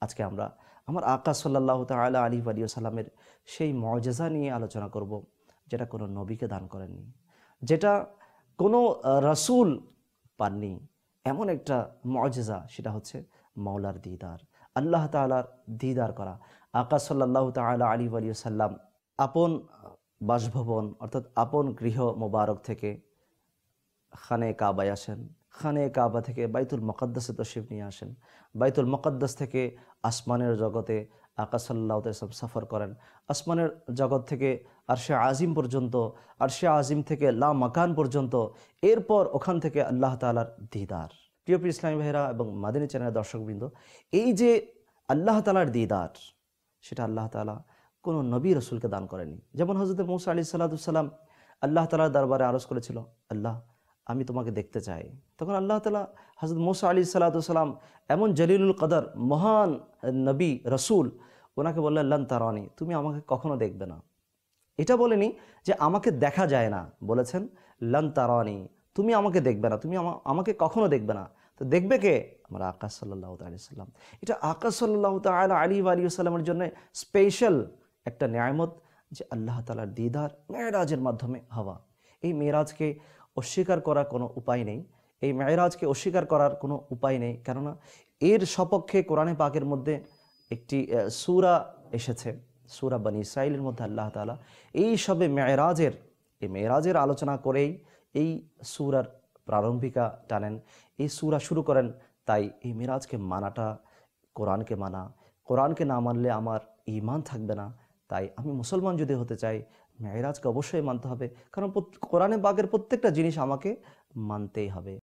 আজকে আমরা আমার আকা সাল্লাল্লাহু তাআলা আলাইহি ওয়া সাল্লামের সেই মুআজিজা নিয়ে আলোচনা করব, যেটা কোনো নবীকে দান করেননি, যেটা কোনো রাসূল পাননি। এমন একটা মুআজিজা, সেটা হচ্ছে মাওলার দিদার, আল্লাহ তাআলার দিদার করা। আকা সাল্লাল্লাহু তাআলা আলাইহি ওয়া সাল্লাম আপন বাসভবন অর্থাৎ আপন গৃহ মোবারক থেকে খানে কাবায় আসেন, খানে কাবা থেকে বাইতুল মুকাদ্দাসে তশরিফ নিয়ে আসেন, বাইতুল মুকাদ্দাস থেকে আসমানের জগতে আকা সাল্লাল্লাহু আলাইহি ওয়াসাল্লাম সফর করেন, আসমানের জগৎ থেকে আরশে আজিম পর্যন্ত, আরশে আজিম থেকে লা মাকান পর্যন্ত, এরপর ওখান থেকে আল্লাহ তাআলার দিদার। প্রিয় ইসলামী ভাইরা এবং মাদানী চ্যানেলের দর্শকবৃন্দ, এই যে আল্লাহ তাআলার দিদার, সেটা আল্লাহ তাআলা কোনো নবী রসুলকে দান করেনি। যেমন হযরত মূসা আলাইহিস সালাম আল্লাহ তাআলার দরবারে আরজ করেছিল, আল্লাহ আমি তোমাকে দেখতে চাই। তখন আল্লাহ তাআলা হযরত মূসা আলাইহিস সালাম এমন জলিলুল কদর মহান নবী রসুল, ওনাকে বললেন লান তারানি, তুমি আমাকে কখনো দেখবে না। এটা বলেনি যে আমাকে দেখা যায় না, বলেছেন লান তারানি, তুমি আমাকে দেখবে না, তুমি আমাকে কখনো দেখবে না। তো দেখবে কে? আমার আকা সাল্লাল্লাহু তাআলা আলাইহি সাল্লাম। এটা আকা সাল্লাল্লাহু তাআলা আলাইহি ওয়া সাল্লামের জন্য স্পেশাল একটা নিয়ামত, যে আল্লাহ তাআলার দিদার মেরাজের মাধ্যমে হওয়া। এই মেরাজকে অস্বীকার করার কোনো উপায় নেই, এই মেরাজকে অস্বীকার করার কোনো উপায় নেই, কেননা এর সপক্ষে কোরআনে পাকের মধ্যে একটি সূরা এসেছে, সূরা বনী ইসরাঈলের মধ্যে আল্লাহ তাআলা এই সবে মেরাজের আলোচনা করেই এই সূরার প্রারম্ভিকা টানেন, এই সূরা শুরু করেন। তাই এই মেরাজকে মানাটা কোরআনকে মানা, কোরআনকে না মানলে আমার ঈমান থাকবে না। তাই আমি মুসলমান যদি হতে চাই, মেরাজকে অবশ্যই মানতে হবে, কারণ কোরআনে পাকের প্রত্যেকটা জিনিস আমাকে মানতেই হবে।